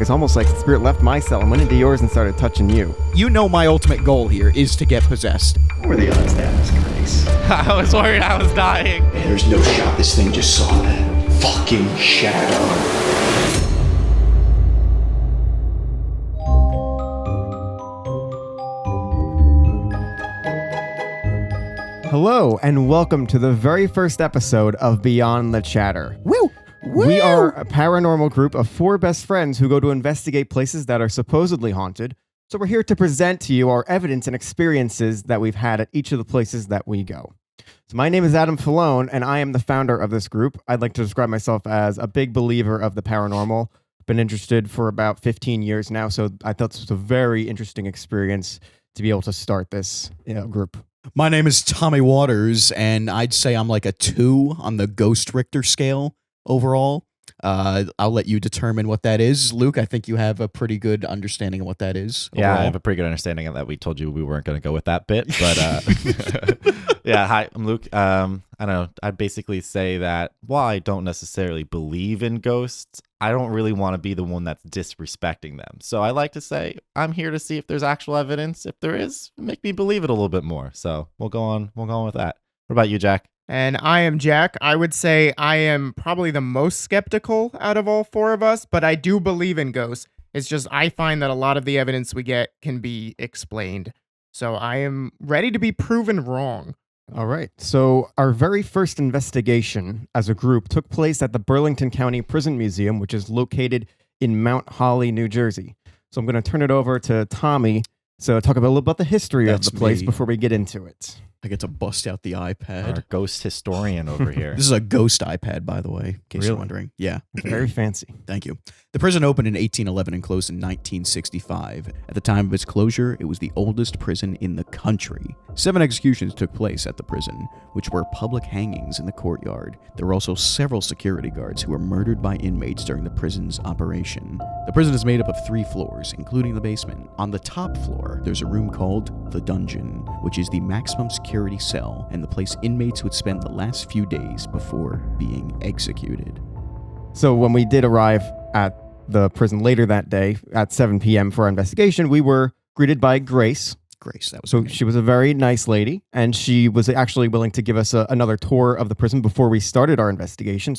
It's almost like the spirit left my cell and went into yours and started touching you. You know my ultimate goal here is to get possessed. What were the odds that was Grace? I was worried I was dying. Man, there's no shot this thing just saw that fucking shadow. Hello, and welcome to the very first episode of Beyond the Chatter. Woo! Woo! We are a paranormal group of 4 best friends who go to investigate places that are supposedly haunted. So we're here to present to you our evidence and experiences that we've had at each of the places that we go. So my name is Adam Fallone, and I am the founder of this group. I'd like to describe myself as a big believer of the paranormal. Been interested for about 15 years now, so I thought this was a very interesting experience to be able to start this group. My name is Tommy Waters, and I'd say I'm like a 2 on the Ghost Richter scale overall. I'll let you determine what that is. Luke, I think you have a pretty good understanding of what that is. Yeah, overall. I have a pretty good understanding of that. We told you we weren't going to go with that bit, but yeah, hi, I'm Luke. I don't know. I'd basically say that while I don't necessarily believe in ghosts, I don't really want to be the one that's disrespecting them. So I like to say I'm here to see if there's actual evidence. If there is, make me believe it a little bit more. So we'll go on with that. What about you, Jack? And I am Jack. I would say I am probably the most skeptical out of all 4 of us, but I do believe in ghosts. It's just I find that a lot of the evidence we get can be explained. So I am ready to be proven wrong. All right. So our very first investigation as a group took place at the Burlington County Prison Museum, which is located in Mount Holly, New Jersey. So I'm going to turn it over to Tommy to talk a little about the history of the place before we get into it. I get to bust out the iPad. Our ghost historian over here. This is a ghost iPad, by the way, in case you're Really? wondering. Yeah. Very fancy. Thank you. The prison opened in 1811 and closed in 1965. At the time of its closure, it was the oldest prison in the country. 7 executions took place at the prison, which were public hangings in the courtyard. There were also several security guards who were murdered by inmates during the prison's operation. The prison is made up of 3 floors, including the basement. On the top floor, there's a room called the Dungeon, which is the maximum security cell and the place inmates would spend the last few days before being executed. So when we did arrive at the prison later that day at 7 p.m. for our investigation, we were greeted by Grace. Grace, that was So her name. she was a very nice lady, and she was actually willing to give us another tour of the prison before we started our investigation.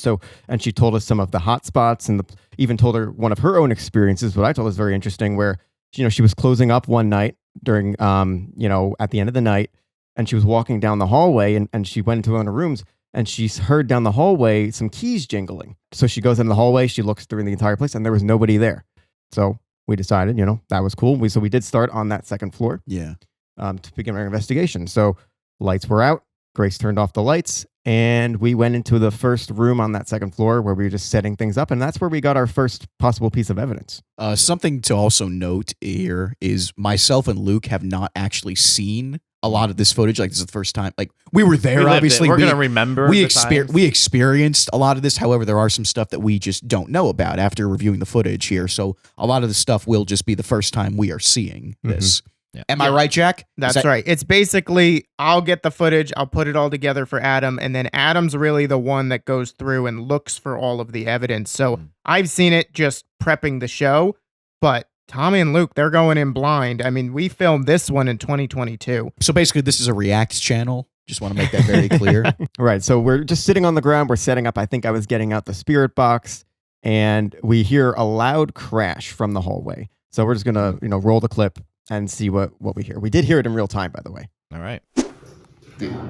And she told us some of the hot spots and even told her one of her own experiences, what I thought was very interesting, where she was closing up one night during, at the end of the night, and she was walking down the hallway, and she went into one of the rooms, and she heard down the hallway some keys jingling. So she goes in the hallway, she looks through the entire place, and there was nobody there. So we decided, that was cool. So we did start on that second floor. Yeah. To begin our investigation. So lights were out. Grace turned off the lights, and we went into the first room on that second floor where we were just setting things up, and that's where we got our first possible piece of evidence. Something to also note here is myself and Luke have not actually seen a lot of this footage. Like, this is the first time. Like, we were there, We lived obviously. it. We're going to remember we the times. we experienced a lot of this. However, there are some stuff that we just don't know about after reviewing the footage here. So a lot of the stuff will just be the first time we are seeing this. Yeah. Am I right, Jack? That's right. It's basically, I'll get the footage, I'll put it all together for Adam, and then Adam's really the one that goes through and looks for all of the evidence. So I've seen it just prepping the show, but Tommy and Luke, they're going in blind. I mean, we filmed this one in 2022. So basically, this is a React channel. Just want to make that very clear. Right. So we're just sitting on the ground. We're setting up. I think I was getting out the spirit box, and we hear a loud crash from the hallway. So we're just going to, roll the clip and see what we hear. We did hear it in real time, by the way. All right.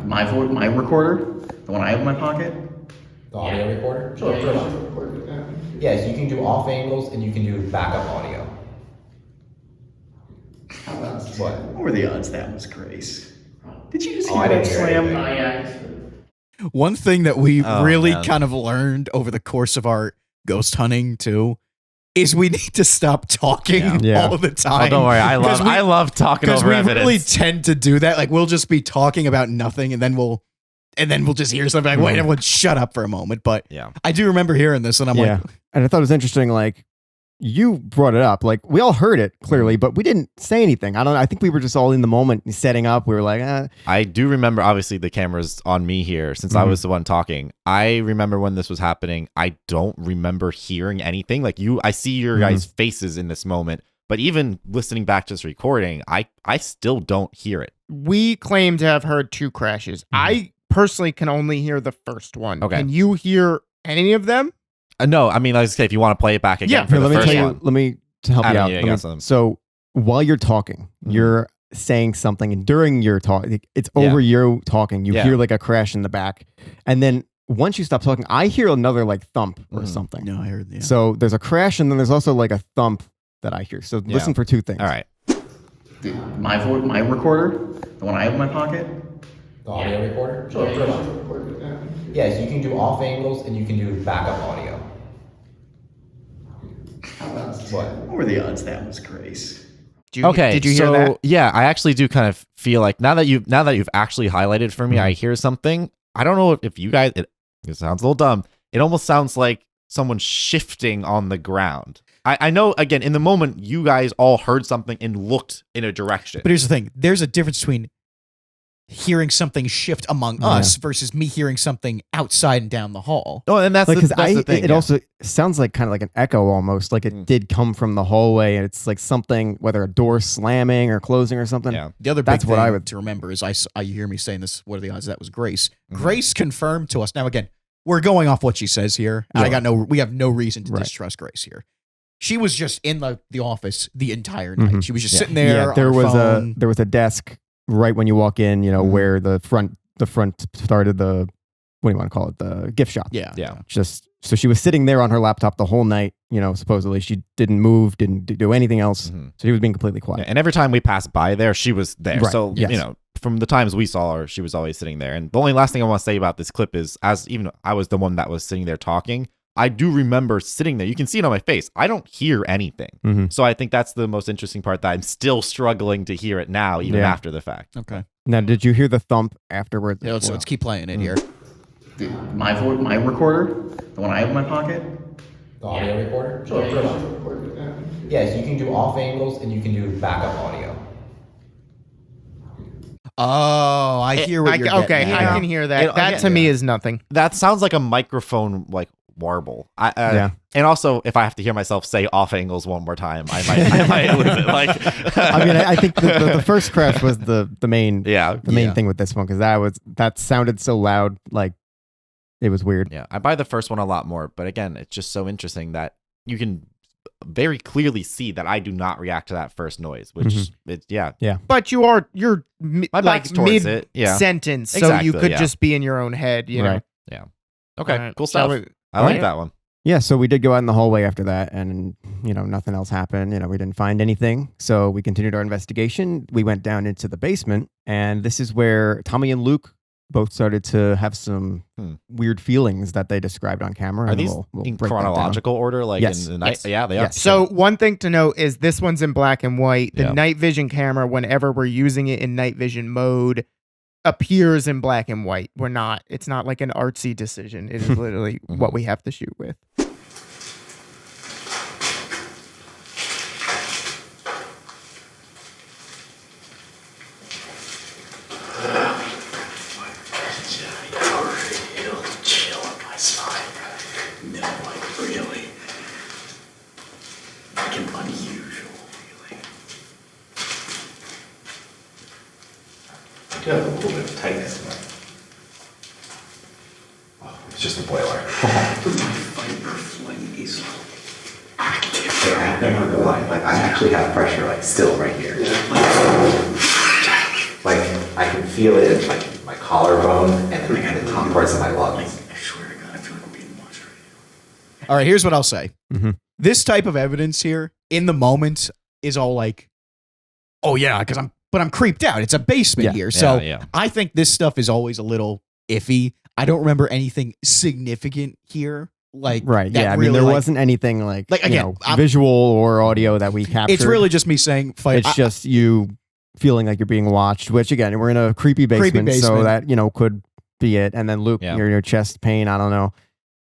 My recorder, the one I have in my pocket. The audio recorder? Sure. Yeah, so you can do off angles and you can do backup audio. What? What were the odds that was Grace? Did you just Oh, hear I that didn't hear slam? anything. One thing that we really man. kind of learned over the course of our ghost hunting too is we need to stop talking Yeah. all the time. Oh, don't worry. I 'Cause love talking because over we evidence. really tend to do that. Like, we'll just be talking about nothing, and then we'll just hear something like, "Wait, everyone, shut up for a moment." But Yeah. I do remember hearing this, and I'm like, And I thought it was interesting, like, you brought it up. Like we all heard it clearly, but we didn't say anything. I don't know. I think we were just all in the moment setting up. We were like, I do remember, obviously, the camera's on me here since I was the one talking. I remember when this was happening. I don't remember hearing anything. Like I see your guys' faces in this moment, but even listening back to this recording, I still don't hear it. We claim to have heard 2 crashes. I personally can only hear the first one. Okay. Can you hear any of them? No, I mean, like I say, if you want to play it back again Yeah. for here, the let me first tell you. one. Let me to help you Adam, out. yeah, Let got me- something. so while you're talking, you're saying something, and during your talk, it's over you talking. You hear like a crash in the back, and then once you stop talking, I hear another like thump or something. No, I heard. Yeah. So there's a crash, and then there's also like a thump that I hear. So listen for 2 things. All right. Dude, my recorder, the one I have in my pocket. The audio recorder? Sure. Yes, you can do off angles and you can do backup audio. What? What were the odds that was Grace? Did you hear that? Yeah, I actually do kind of feel like now that you've actually highlighted for me, I hear something. I don't know if you guys. It sounds a little dumb. It almost sounds like someone shifting on the ground. I know. Again, in the moment, you guys all heard something and looked in a direction. But here's the thing: there's a difference between hearing something shift among us versus me hearing something outside and down the hall. Oh, and that's Like, the thing. it also sounds like kind of like an echo almost, like it did come from the hallway, and it's like something, whether a door slamming or closing or something. Yeah. The other big That's thing what I would to remember is you hear me saying this. What are the odds that was Grace? Grace confirmed to us. Now again, we're going off what she says here. And we have no reason to distrust Grace here. She was just in the office the entire night. She was just sitting there. There on was her phone. there was a desk right when you walk in, where the front started the, what do you want to call it, the gift shop. Yeah. Just so she was sitting there on her laptop the whole night. Supposedly she didn't move, didn't do anything else. So she was being completely quiet. Yeah, and every time we passed by there, she was there. Right, So, yes. from the times we saw her, she was always sitting there. And the only last thing I want to say about this clip is, as even I was the one that was sitting there talking, I do remember sitting there. You can see it on my face. I don't hear anything. So I think that's the most interesting part, that I'm still struggling to hear it now, even after the fact. Okay. Now, did you hear the thump afterwards? Yeah, let's keep playing it here. Dude, my recorder, the one I have in my pocket. The audio recorder? Sure. Yes, you can do off angles and you can do backup audio. Oh, I hear what you're Okay, getting I at. can hear that. It- That again, to me is nothing. That sounds like a microphone, like, warble. And also, if I have to hear myself say off angles one more time, I might lose it. Like, I mean, I think the first crash was the main yeah. the main thing with this one, because that sounded so loud, like it was weird. Yeah, I buy the first one a lot more, but again, it's just so interesting that you can very clearly see that I do not react to that first noise, which But you're my like back's towards mid it. Yeah. sentence, so Exactly, you could yeah. just be in your own head. You know. Right. Okay, All right, cool so stuff. we- I like yeah. that one. Yeah, so we did go out in the hallway after that, and nothing else happened. We didn't find anything, so we continued our investigation. We went down into the basement, and this is where Tommy and Luke both started to have some weird feelings that they described on camera. Are and these we'll in break that down. chronological order? Like Yes. in the night? Yes. Yeah, they are. Yes. So one thing to note is this one's in black and white. The Yeah. night vision camera, whenever we're using it in night vision mode, appears in black and white. It's not like an artsy decision. It is literally what we have to shoot with. It'll chill up my spine. No, like really. Like an unusual feeling. I do have a little bit of tightness in my. Oh, it's just the boiler. My fiber fling is active. Yeah, I'm not gonna lie. Like, I actually have pressure, like, still right here. Like, I can feel it in, like, my collarbone and the top parts of my lungs. I swear to God, I feel like I'm being watched right now. All right, here's what I'll say. Mhm. This type of evidence here, in the moment, is all like, oh yeah, but I'm creeped out. It's a basement Yeah. here. So Yeah. I think this stuff is always a little iffy. I don't remember anything significant here. Like, Right. that Yeah. I mean, really, there like- wasn't anything like, again, I'm- visual or audio that we captured. It's really just me saying, It's just you feeling like you're being watched, which again, we're in a creepy basement, so basement. that, could be it. And then Luke, Yeah. your chest pain, I don't know.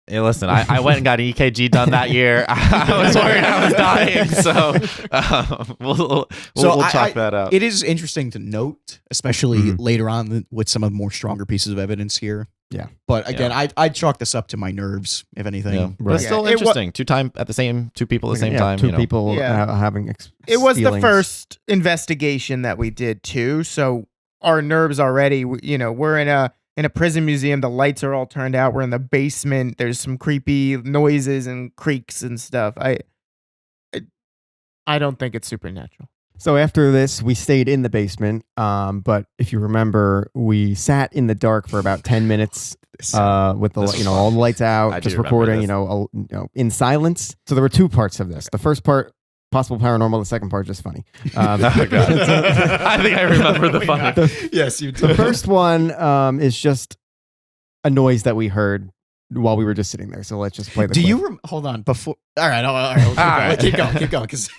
Hey, listen, I went and got an EKG done that year. I was worried I was dying, so we'll chalk that out. It is interesting to note, especially later on with some of the more stronger pieces of evidence here. Yeah. But again, I'd chalk this up to my nerves, if anything. Yeah. But it's still interesting. Two people at the same time. Two people having It was feelings. the first investigation that we did too, so our nerves already. We're in a prison museum. The lights are all turned out. We're in the basement. There's some creepy noises and creaks and stuff. I don't think it's supernatural. So after this, we stayed in the basement. But if you remember, we sat in the dark for about 10 minutes with the all the lights out, just recording. In silence. So there were two parts of this. The first part, possible paranormal. The second part, just funny. Oh, God. I think I remember the funny. Yes, you do. The first one is just a noise that we heard while we were just sitting there. So let's just play the clip. Hold on. Before. All right. Keep going. Because.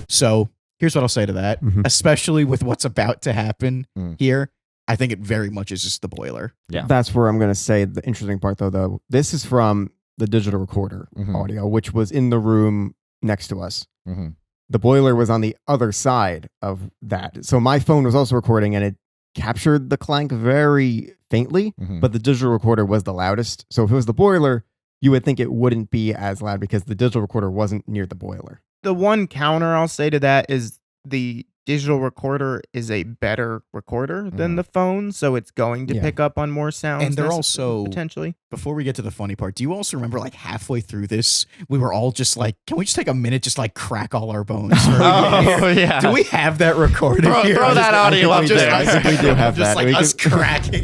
So here's what I'll say to that, especially with what's about to happen here. I think it very much is just the boiler. Yeah. That's where I'm going to say the interesting part, though. This is from the digital recorder audio, which was in the room next to us. The boiler was on the other side of that. So my phone was also recording, and it captured the clank very faintly, but the digital recorder was the loudest. So if it was the boiler, you would think it wouldn't be as loud because the digital recorder wasn't near the boiler. The one counter I'll say to that is the digital recorder is a better recorder than the phone, so it's going to pick up on more sounds. And they're also potentially. Before we get to the funny part, do you also remember like halfway through this, we were all just like, can we just take a minute, just like crack all our bones? Yeah. Do we have that recorded here? Throw that audio up. We do have just that. like us cracking.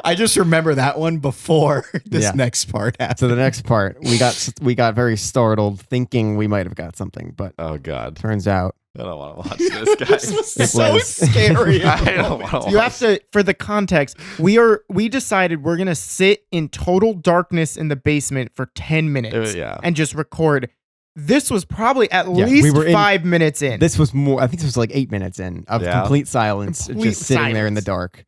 I just remember that one before this next part happened. So the next part, we got very startled, thinking we might have got something, but Oh, God. turns out I don't want to watch this, guys. This was so scary. I don't want to watch You have to, for the context, we decided we're going to sit in total darkness in the basement for 10 minutes and just record. This was probably at least 5 minutes in. this was more. I think this was like 8 minutes in of complete silence, just sitting there in the dark.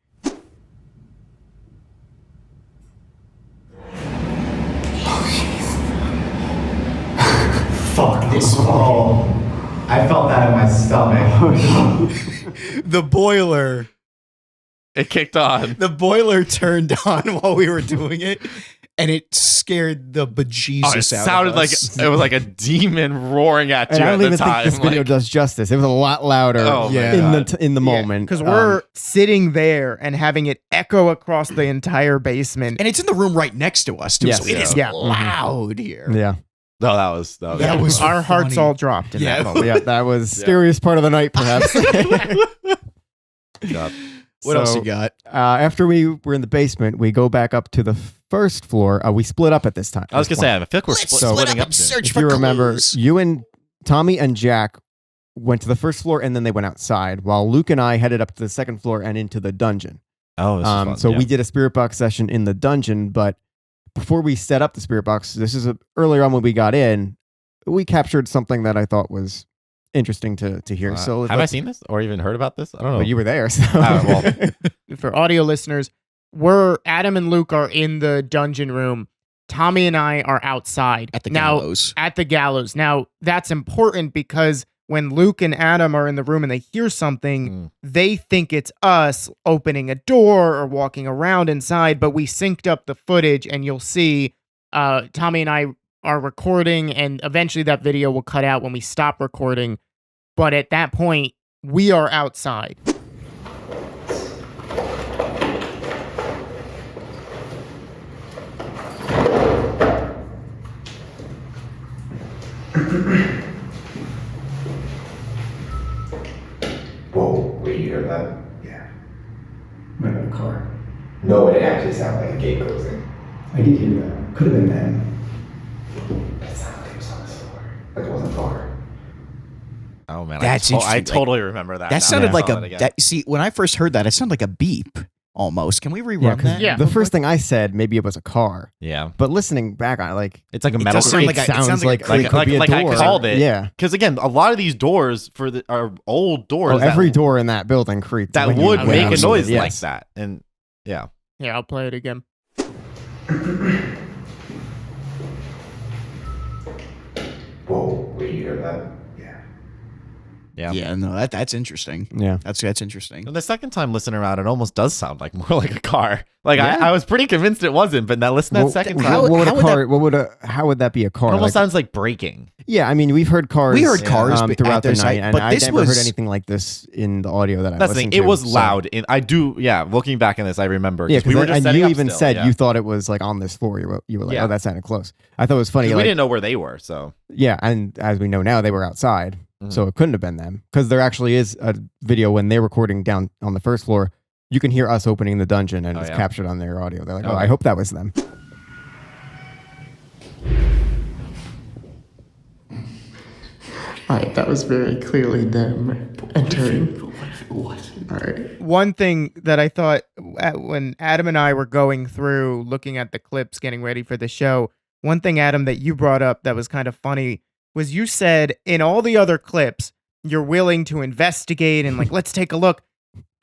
Fuck this. Oh, I felt that in my stomach. The boiler. It kicked on. The boiler turned on while we were doing it, and it scared the bejesus out of us. It sounded like it was like a demon roaring at you And I at don't the even think time. this video does justice. It was a lot louder in the moment. Because we're sitting there and having it echo across the entire basement. And it's in the room right next to us, too. Yes. So it is loud here. Yeah. No, that was Our hearts funny. all dropped in that moment. Yeah, that was scariest part of the night, perhaps. What else you got? After we were in the basement, we go back up to the first floor. We split up at this time. I was gonna say, I feel like we're splitting up. Search If for you remember, clues. you and Tommy and Jack went to the first floor and then they went outside, while Luke and I headed up to the second floor and into the dungeon. Oh, this is fun. So we did a spirit box session in the dungeon, but before we set up the spirit box, this is earlier on when we got in, we captured something that I thought was interesting to hear. So have I seen this or even heard about this? I don't know. But you were there, so For audio listeners, Adam and Luke are in the dungeon room. Tommy and I are outside. At the gallows. At the gallows. Now, that's important because when Luke and Adam are in the room and they hear something, they think it's us opening a door or walking around inside, but we synced up the footage and you'll see Tommy and I are recording, and eventually that video will cut out when we stop recording. But at that point, we are outside. Whoa, wait, you heard that? Yeah. Went in the car. No, it actually sounded like a gate closing. I did hear that. Could have been them. It sounded like it was on the floor. Like it wasn't far. Oh man, That's I interesting. totally remember that. That now sounded I like saw it again. see, when I first heard that, it sounded like a beep. almost. Can we rerun that? Yeah. The first thing I said, maybe it was a car. Yeah. But listening back on it, like, It's like a It metal does sound crate. like it sounds like, like it could be a like I door. called it. Yeah. Because again, a lot of these doors are old doors. Oh, every door in that building creaks. that when you would go make down a to noise it. like Yes. that. And yeah. Yeah, I'll play it again. Whoa, wait, you hear that? Yeah. Yeah. Yeah, no, that's interesting. Yeah. That's interesting. And the second time listening around, it almost does sound like more like a car. Like Yeah. I was pretty convinced it wasn't, but now listen to that Well, second time. how- what would how a would car? What would a? How would that be a car? it almost Like, sounds like braking. yeah, I mean, we've heard cars. We heard cars but throughout at their the night, site, and but I this never heard was anything like this in the audio that I That's the listened thing. It to, was so- loud. And I do, yeah. Looking back in this, I remember. Yeah, 'cause we were just and setting you up even still, said yeah. you thought it was like on this floor. You were like, Yeah. oh, that sounded close. I thought it was funny. 'Cause Like, we didn't know where they were, so yeah, and as we know now, they were outside, Mhm. so it couldn't have been them because there actually is a video when they're recording down on the first floor. You can hear us opening the dungeon, and Oh, it's yeah. captured on their audio. They're like, oh, Okay. I hope that was them. Alright, that was very clearly them entering. Alright. One thing that I thought when Adam and I were going through looking at the clips, getting ready for the show, one thing, Adam, that you brought up that was kind of funny was you said in all the other clips, you're willing to investigate and like, let's take a look.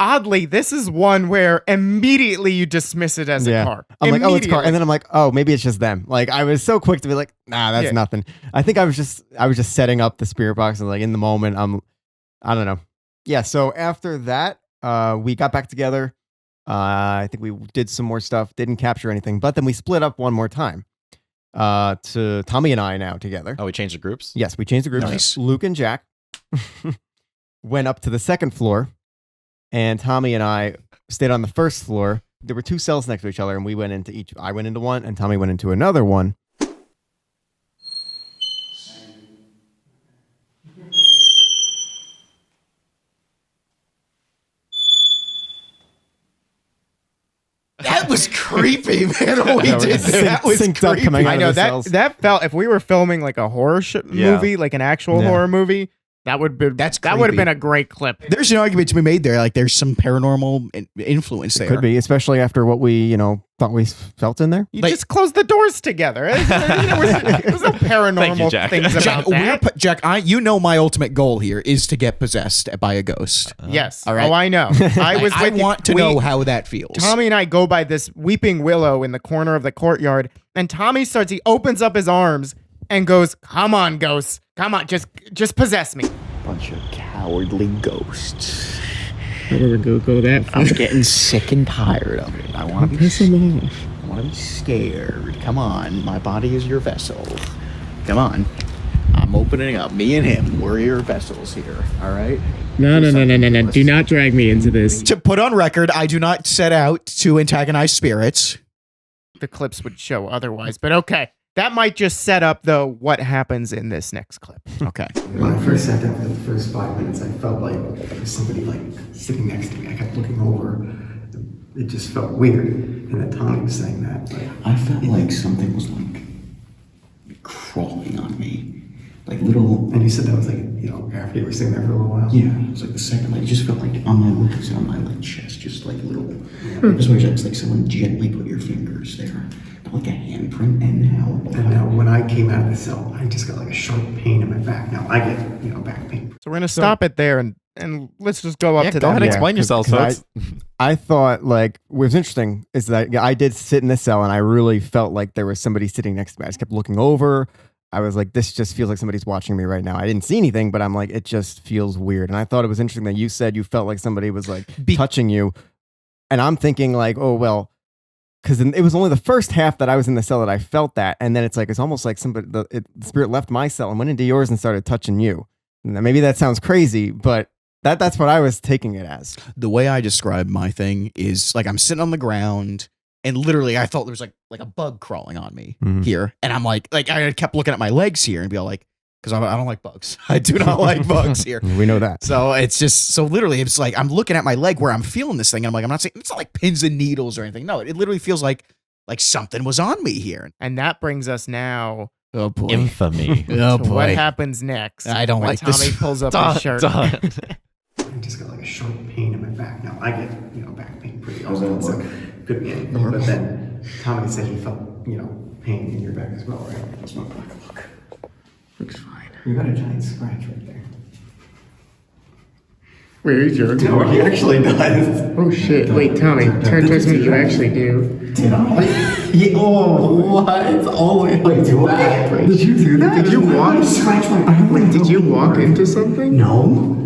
Oddly, this is one where immediately you dismiss it as a car. I'm like, oh, it's a car, Immediately. and then I'm like, oh, maybe it's just them. Like, I was so quick to be like, nah, that's Yeah. nothing. I think I was just setting up the spirit box, and like in the moment, I don't know. Yeah. So after that, we got back together. I think we did some more stuff, didn't capture anything, but then we split up one more time. To Tommy and I now together. Oh, we changed the groups. Yes, we changed the groups. Nice. Luke and Jack went up to the second floor, and Tommy and I stayed on the first floor. There were two cells next to each other, and we went into each. I went into one, and Tommy went into another one. That was creepy, man. What we Yeah, we're did there. That was synced up creepy. coming out I of know the that cells. that felt if we were filming like a horror Yeah. movie, like an actual Yeah. horror movie, that would be That's that would have creepy. been a great clip. There's an argument to be made there. Like there's some paranormal influence there. Could be, especially after what we, thought we felt in there. You Like- just closed the doors together. There's no paranormal Jack. things Jack, about that. Jack, you know my ultimate goal here is to get possessed by a ghost. Yes. All right. Oh, I know. I was I with you. want to know how that feels. Tommy and I go by this weeping willow in the corner of the courtyard, and Tommy he opens up his arms and goes, "Come on, ghosts. Come on, just possess me." Bunch of cowardly ghosts. I never go that far. I'm getting sick and tired of it. I want to be Piss them off. I want to be scared. Come on, my body is your vessel. Come on. I'm opening up. Me and him, we're your vessels here. All right? No. Do not drag me into this. To put on record, I do not set out to antagonize spirits. The clips would show otherwise, but okay. That might just set up, though, what happens in this next clip. Okay. When I first sat down for the first 5 minutes, I felt like there was somebody like sitting next to me. I kept looking over. It just felt weird. And then Tommy was saying that. Like, I felt like something was like crawling on me. Like little. and you said that was like, after you were sitting there for a little while. Yeah, it was like the second, like, it just felt like on my lips, on my like chest, just like little. It's always it's like someone gently put your fingers there, not like a handprint. And And now when I came out of the cell, I just got like a sharp pain in my back. Now I get, back pain. So we're going to stop it there, and let's just go up Yeah, to go that. ahead and Yeah, explain yourselves, 'cause folks. I thought like what was interesting is that I did sit in this cell, and I really felt like there was somebody sitting next to me. I just kept looking over. I was like, this just feels like somebody's watching me right now. I didn't see anything, but I'm like, it just feels weird. And I thought it was interesting that you said you felt like somebody was like touching you. And I'm thinking like, oh, well, because it was only the first half that I was in the cell that I felt that. And then it's almost like the spirit left my cell and went into yours and started touching you. And maybe that sounds crazy, but that's what I was taking it as. The way I describe my thing is like I'm sitting on the ground and literally I felt there was like a bug crawling on me Mhm. here. And I'm like I kept looking at my legs here and be all like, because I don't like bugs. I do not like bugs here. We know that. So it's just so literally it's like I'm looking at my leg where I'm feeling this thing. And I'm like, I'm not saying it's not like pins and needles or anything. No, it literally feels like something was on me here. And that brings us now Oh boy. Infamy. Oh to what boy. happens next. I don't when like Tommy this. pulls up Done, his shirt. done. I just got like a sharp pain in my back. Now I get, back pain pretty awesome. So could be anything. But then Tommy said he felt, pain in your back as well, right? That's not black. Look. Looks fine. You got a giant scratch right there. Where is your No, he actually does. Oh shit! Wait, Tommy, turn towards me. You actually do. Did I? Yeah, oh, what? All the way to the back. Did you do that? Did you walk? Scratch my back. Wait, did you walk into something? No.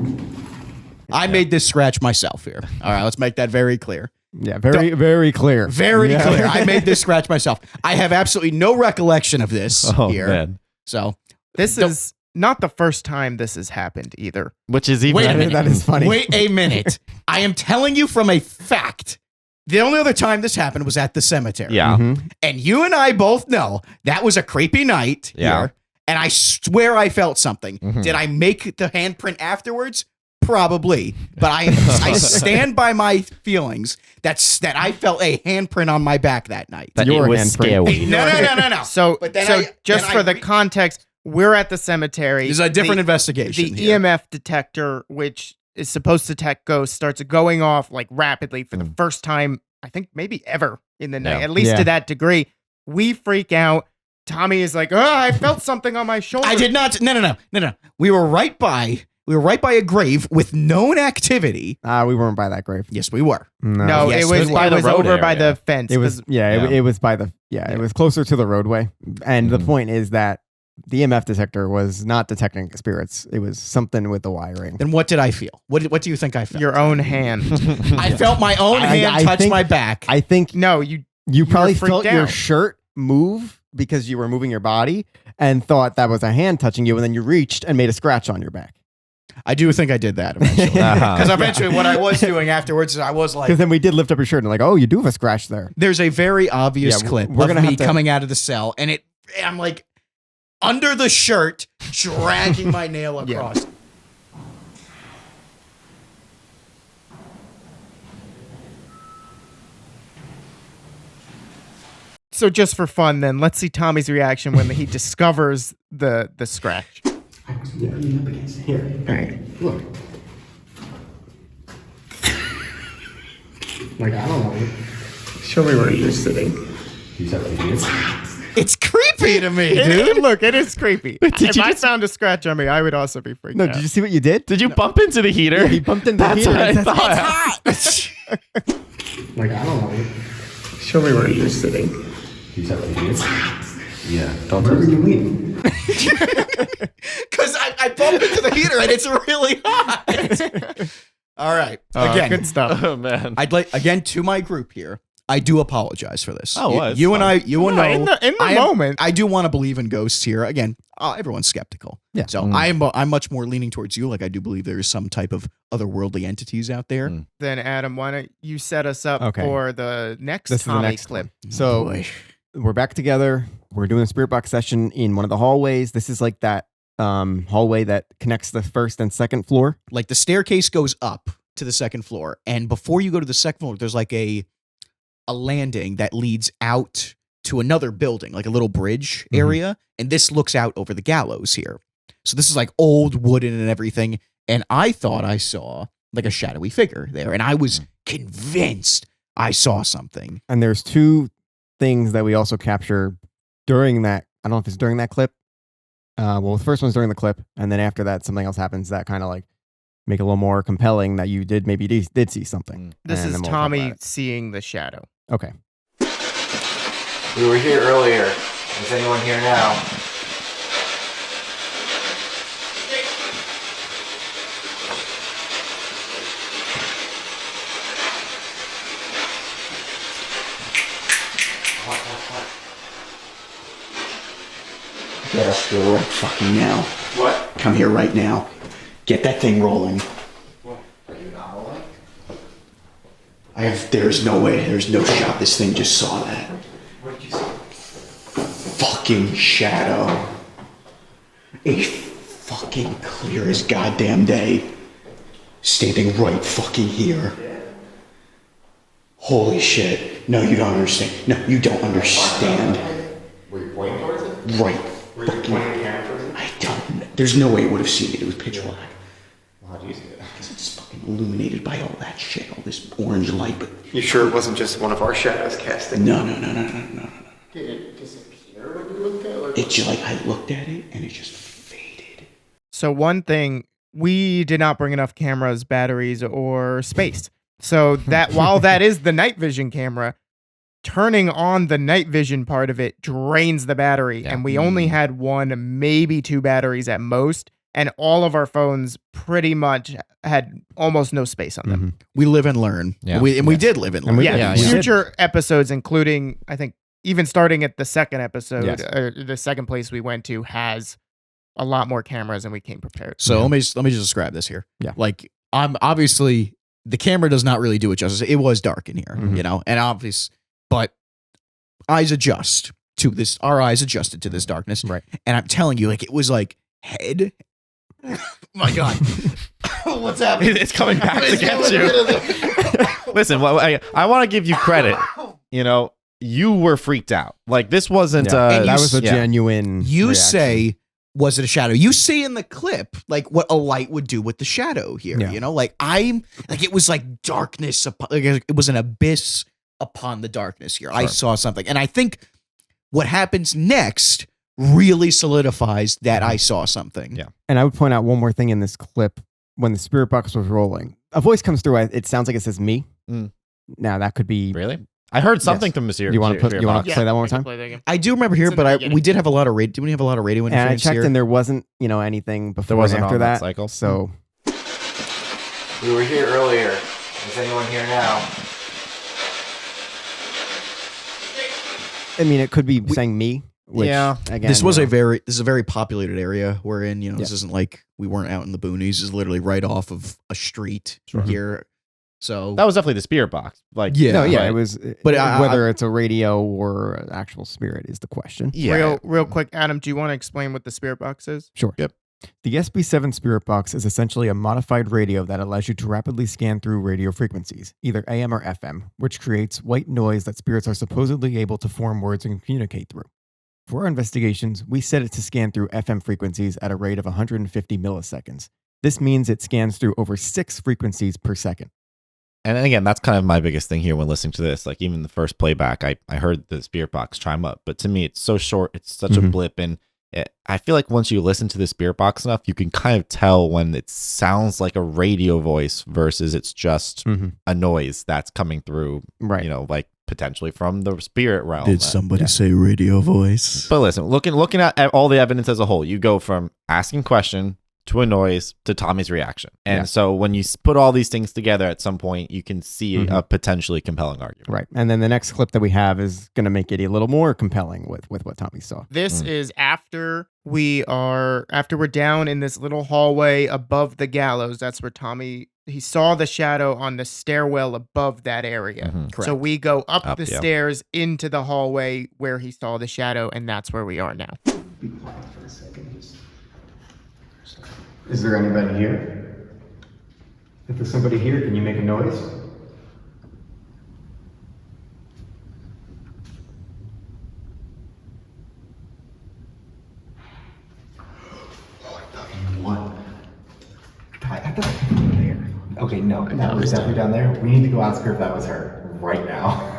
I made this scratch myself here. All right, let's make that very clear. Yeah, very clear. Very clear. I made this scratch myself. I have absolutely no recollection of this here. Man. So This is not the first time this has happened either. Which is even Wait a minute. That is funny. Wait a minute. I am telling you from a fact. The only other time this happened was at the cemetery. Yeah. Mhm. And you and I both know that was a creepy night Yeah. here. And I swear I felt something. Mhm. Did I make the handprint afterwards? Probably. But I stand by my feelings that I felt a handprint on my back that night. That Your it was handprint. scary. No. So, But then so I- just then for I the re- context, we're at the cemetery. There's a different The investigation. The here. EMF detector, which is supposed to detect ghosts, starts going off like rapidly for the first time, I think maybe ever in the night, Yeah. at least Yeah. to that degree. We freak out. Tommy is like, "Oh, I felt something on my shoulder." I did not. No. We were right by a grave with known activity. We weren't by that grave. Yes, we were. No, Yes, it was by the road over by area. the fence. It was 'cause- it was by the it was closer to the roadway. And the point is that the EMF detector was not detecting spirits. It was something with the wiring. Then what did I feel? What do you think I felt? your own hand. I felt my own hand I touch think- my back. I think No, you you probably freaked felt your out. shirt move because you were moving your body and thought that was a hand touching you, and then you reached and made a scratch on your back. I do think I did that eventually. Uh-huh. Because eventually what I was doing afterwards is I was like, Because then we did lift up your shirt and like, oh, you do have a scratch there. there's a very obvious Yeah, clip we're of gonna me have to- coming out of the cell, and I'm like under the shirt, dragging my nail Yeah. across. So just for fun, then let's see Tommy's reaction when he discovers the scratch. I was leaning up against it. Here. All right. Look. Like, I don't know. Show me where you're sitting. He's up to this. It's creepy to me, Dude, dude. look, it is creepy. If I found a scratch on me, I would also be freaked No, out. did you see what you did? Did you bump into the heater? Yeah, he bumped into the That's heater. what I and thought. Like, I don't know. Show me where you're sitting. He's up to this. Yeah. Don't Where were you leaning? Because I bumped into the heater and it's really hot. All right. Again, good stuff. Oh man. I'd like again to my group here. I do apologize for this. Oh, well, it's you and fine. you will know in the I am- moment. I do want to believe in ghosts here. Again, everyone's skeptical. Yeah. So I'm much more leaning towards you. Like I do believe there is some type of otherworldly entities out there. Then Adam, why don't you set us up Okay. for the next This is the Tommy next clip? one. So Boy. we're back together. We're doing a spirit box session in one of the hallways. This is like that hallway that connects the first and second floor. Like the staircase goes up to the second floor, and before you go to the second floor, there's like a landing that leads out to another building, like a little bridge area, and this looks out over the gallows here. So this is like old wooden and everything, and I thought I saw like a shadowy figure there, and I was convinced I saw something. And there's two things that we also capture during that. I don't know if it's during that clip. Well, the first one's during the clip, and then after that, something else happens that kind of like make it a little more compelling that you did see something. This And is then we'll talk Tommy about it. seeing the shadow. Okay. We were here earlier. Is anyone here now? Get us through right fucking now. What? Come here right now. Get that thing rolling. Are you not rolling? There's no way, there's no shot this thing just saw that. What did you say? Fucking shadow. A fucking clear as goddamn day. Standing right fucking here. Holy shit. No, you don't understand. No, you don't understand. Were you pointing towards it? Right. Were you Fucking. pointing the camera towards it? I don't. There's no way it would have seen it. It was pitch black. Well, how do you see it? Because it's fucking illuminated by all that shit, all this orange light. But You sure it wasn't just one of our shadows casting? no. Did it disappear when you looked at it? It's just like I looked at it and it just faded. So one thing, we did not bring enough cameras, batteries, or space. So that while that is the night vision camera, turning on the night vision part of it drains the battery. Yeah. And we only had one, maybe two batteries at most. And all of our phones pretty much had almost no space on them. We live and learn. Yeah. We did live and learn. we- Yeah, we did. future episodes, including, I think, even starting at the second episode, Yes. the second place we went to has a lot more cameras and we came prepared. So let me just describe this here. Yeah. Like I'm obviously the camera does not really do it justice. It was dark in here, Mhm. you know, and obvious, but eyes adjust to this. Our eyes adjusted to this darkness, Right. And I'm telling you, like it was like head. My God, what's happening? It's coming back to get you. Listen, I want to give you credit. You know, you were freaked out. Like this wasn't. Yeah. And That you was a yeah. genuine. You reaction. say, was it a shadow? You say in the clip, like what a light would do with the shadow here. Yeah. You know, like it was like darkness. Like it was an abyss upon the darkness here. I Sure. saw something. And I think what happens next really solidifies that I saw something. Yeah. And I would point out one more thing in this clip. When the spirit box was rolling, a voice comes through. It sounds like it says me. Mm. Now that could be. Really? I heard something Yes. from Monsieur. You want to put? You want to play that one more time? I do remember here, It's in but the we beginning. did have a lot of radio. Did we have a lot of radio And I interference checked, here? and there wasn't, anything before wasn't or after on that that cycle. So We were here earlier. Is anyone here now? I mean, it could be saying me. Which, Yeah. Again, this is a very populated area we're in. You know, this Yes. isn't like we weren't out in the boonies. This is literally right off of a street here. So That was definitely the spirit box. Like Yeah. No, yeah, right. it was. But I- whether it's a radio or an actual spirit is the question. Yeah. Real quick, Adam, do you want to explain what the spirit box is? Sure. Yep. The SB7 Spirit Box is essentially a modified radio that allows you to rapidly scan through radio frequencies, either AM or FM, which creates white noise that spirits are supposedly able to form words and communicate through. For our investigations, we set it to scan through FM frequencies at a rate of 150 milliseconds. This means it scans through over 6 frequencies per second. And then again, that's kind of my biggest thing here when listening to this. Like even the first playback, I heard the spirit box chime up, but to me, it's so short. It's such a blip, and I feel like once you listen to the spirit box enough, you can kind of tell when it sounds like a radio voice versus it's just a noise that's coming through. Right. You know, like potentially from the spirit realm. did somebody say radio voice? But listen, looking at all the evidence as a whole, you go from asking question to a noise to Tommy's reaction. And Yeah. so when you put all these things together at some point, you can see a potentially compelling argument. Right. And then the next clip that we have is going to make it a little more compelling with what Tommy saw. This is after we're down in this little hallway above the gallows. That's where he saw the shadow on the stairwell above that area. So we go up the yeah. stairs into the hallway where he saw the shadow, and that's where we are now. Be quiet for a second. Is there anybody here? If there's somebody here, can you make a noise? What? I thought it was there. Okay, no, that was definitely down there. We need to go ask her if that was her right now.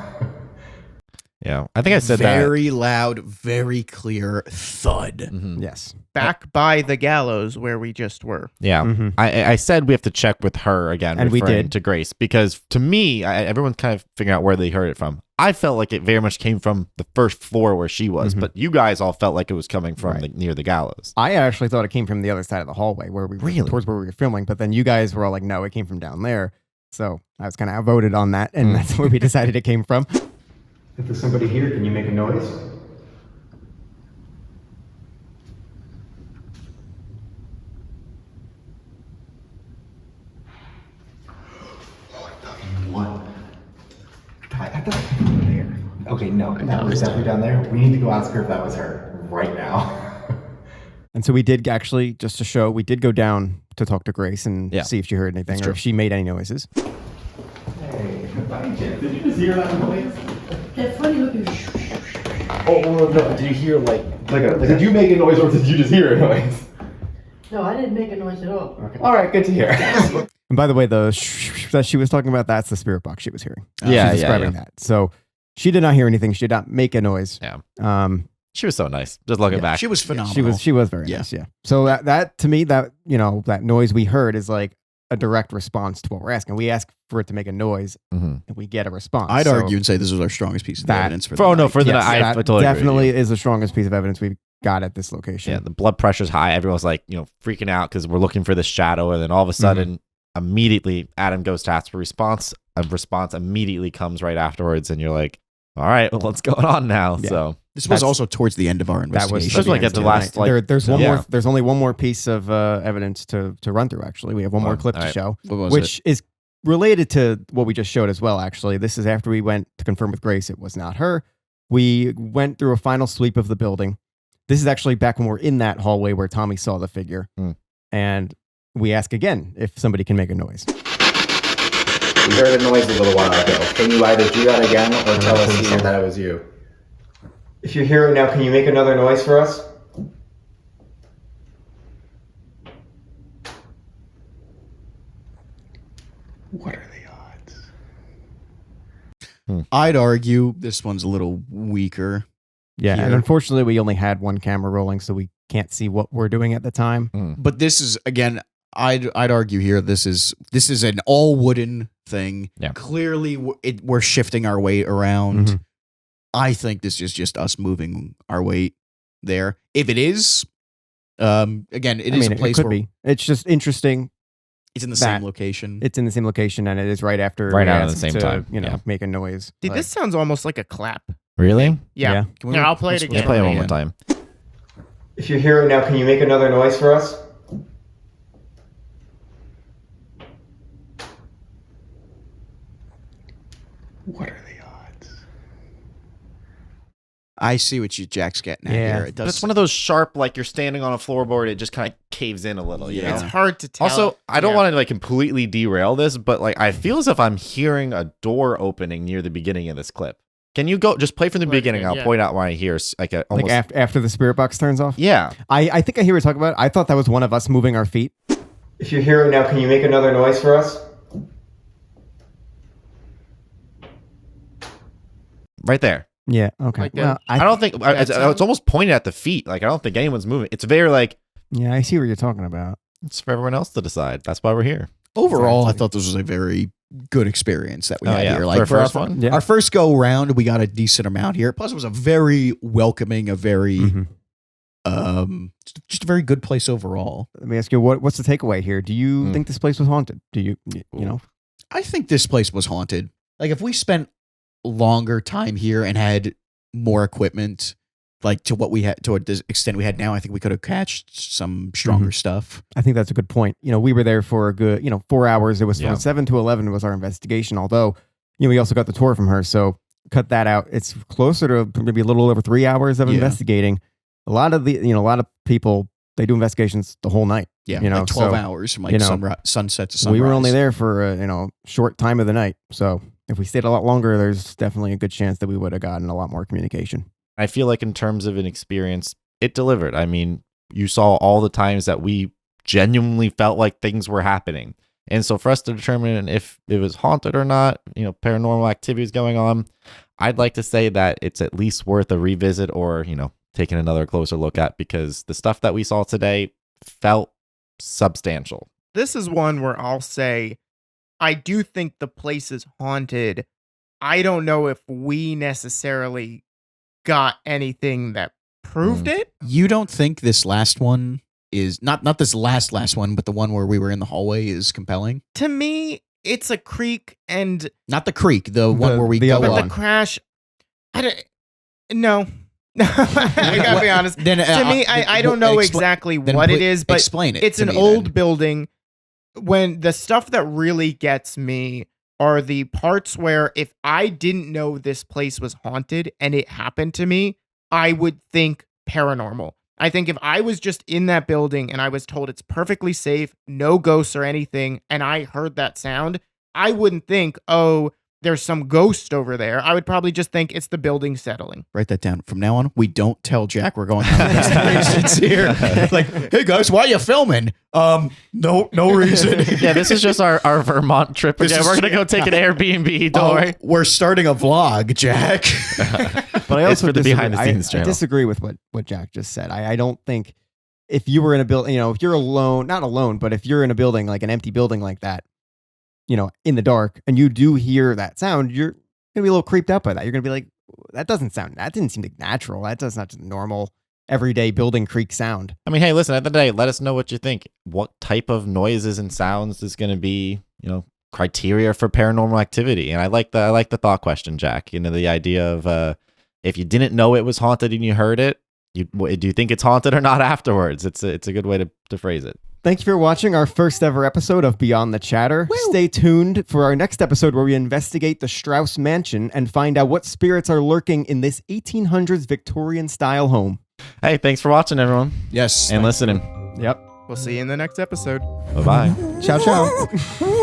Yeah. I think I said Very loud, very clear thud. that. Yes. Back by the gallows where we just were. Yeah. Mhm. I said we have to check with her again. And we referring did. to Grace, because to me, everyone's kind of figuring out where they heard it from. I felt like it very much came from the first floor where she was, but you guys all felt like it was coming from near the gallows. I actually thought it came from the other side of the hallway where we Really? towards where we were filming, but then you guys were all like, no, it came from down there. So I was kind of outvoted on that, and that's where we decided it came from. If there's somebody here, can you make a noise? What? I thought it was there. Okay, no, that was definitely down there. We need to go ask her if that was her right now. And so we did actually, just to show, we did go down to talk to Grace and Yeah. see if she heard anything or if she made any noises. Hey, by chance, did you just hear that noise? That funny looking. Oh, no, did you hear did you make a noise or did you just hear a noise? No, I didn't make a noise at all. All right, good to hear. And by the way, the that she was talking about, that's the spirit box she was hearing. Yeah, She's describing that. So she did not hear anything. She did not make a noise. Yeah. She was so nice. Just looking back. She was phenomenal. She was very nice. Yeah. So that to me, that that noise we heard is like a direct response to what we're asking. We ask for it to make a noise, and we get a response. I'd argue and say this was our strongest piece of evidence for the night. For the night. I totally definitely is the strongest piece of evidence we've got at this location. Yeah, the blood pressure's high. Everyone's like, freaking out because we're looking for this shadow, and then all of a sudden, immediately, Adam goes to ask for response. A response immediately comes right afterwards, and you're like, all right, well, what's going on now? Yeah. So this was also towards the end of our investigation. That's like at the last. There's one more. There's only one more piece of evidence to run through. Actually, we have one more clip to show, which is related to what we just showed as well. Actually, this is after we went to confirm with Grace it was not her. We went through a final sweep of the building. This is actually back when we're in that hallway where Tommy saw the figure, and we ask again if somebody can make a noise. We heard a noise a little while ago. Can you either do that again or tell us here that it was you? If you hear it now, can you make another noise for us? What are the odds? I'd argue this one's a little weaker. Yeah, here. and unfortunately, we only had one camera rolling, so we can't see what we're doing at the time. But this is again, I'd argue here. This is an all wooden thing. Yeah. Clearly, we're shifting our weight around. I think this is just us moving our weight there. If it is, again, it is a place it could where be. It's just interesting. It's in the same location. It's in the same location, and it is right after. Right we out at the asked same to, time. Make a noise. Dude, this sounds almost like a clap. Really? Yeah. Yeah. I'll play it again. Let's play it one more time. If you hear it now, can you make another noise for us? What are the odds? I see what Jack's getting at here. It But does. it's one of those sharp, like you're standing on a floorboard, it just kind of caves in a little. You know? It's hard to tell. Also, I don't want to like completely derail this, but like I feel as if I'm hearing a door opening near the beginning of this clip. Can you go just play from the beginning? I'll point out where I hear like a almost like after the spirit box turns off. Yeah, I think I hear you talk about it. I thought that was one of us moving our feet. If you hear it now, can you make another noise for us? right there. Yeah. Okay. Like well, I don't think it's almost pointed at the feet. Like I don't think anyone's moving. It's very like Yeah, I see what you're talking about. it's for everyone else to decide. That's why we're here. Overall, I thought this was a very good experience that we had here. Like for our first one. Yeah. Our first go round, we got a decent amount here. Plus, it was a very welcoming, a very just a very good place overall. Let me ask you, what's the takeaway here? Do you think this place was haunted? Do you know? I think this place was haunted. Like if we spent longer time here and had more equipment, like to what we had to the extent we had now, I think we could have catched some stronger stuff. I think that's a good point. We were there for a good 4 hours. It was from 7 to 11 was our investigation. Although we also got the tour from her, so cut that out. It's closer to maybe a little over 3 hours of investigating. A lot of a lot of people, they do investigations the whole night. Yeah, like 12 hours from like sunset to sunrise. We were only there for a short time of the night. So if we stayed a lot longer, there's definitely a good chance that we would have gotten a lot more communication. I feel like in terms of an experience, it delivered. I mean, you saw all the times that we genuinely felt like things were happening. And so for us to determine if it was haunted or not, paranormal activities going on, I'd like to say that it's at least worth a revisit or, taking another closer look at, because the stuff that we saw today felt substantial. This is one where I'll say, I do think the place is haunted. I don't know if we necessarily got anything that proved it. You don't think this last one is not this last one, but the one where we were in the hallway is compelling? To me, it's a creek and Not the creek, the one where we the go other up. the crash. No. I gotta be honest. Then, to me, I don't know exactly what it is, but explain it. it's to an me old then. building. When the stuff that really gets me are the parts where if I didn't know this place was haunted and it happened to me, I would think paranormal. I think if I was just in that building and I was told it's perfectly safe, no ghosts or anything, and I heard that sound, I wouldn't think, oh, there's some ghost over there, I would probably just think it's the building settling. Write that down. From now on, we don't tell Jack we're going on investigations here. Like, hey guys, why are you filming? No reason. Yeah, this is just our Vermont trip again. We're gonna go take an Airbnb. Don't worry. We're starting a vlog, Jack. But I It's also for the disagree. behind the scenes I channel. disagree with what Jack just said. I don't think if you were in a building, if you're alone, not alone, but if you're in a building, like an empty building like that, in the dark, and you do hear that sound, you're gonna be a little creeped out by that. You're gonna be like, that didn't seem like natural. That's not just normal, everyday building creak sound. I mean, hey, listen, at the end of the day, let us know what you think. What type of noises and sounds is going to be, criteria for paranormal activity? And I like the thought question, Jack. The idea of if you didn't know it was haunted and you heard it, do you think it's haunted or not afterwards? It's a good way to phrase it. Thank you for watching our first ever episode of Beyond the Chatter. Woo! Stay tuned for our next episode where we investigate the Strauss Mansion and find out what spirits are lurking in this 1800s Victorian style home. Hey, thanks for watching, everyone. Yes. And listening. Yep. We'll see you in the next episode. Bye-bye. Ciao, ciao.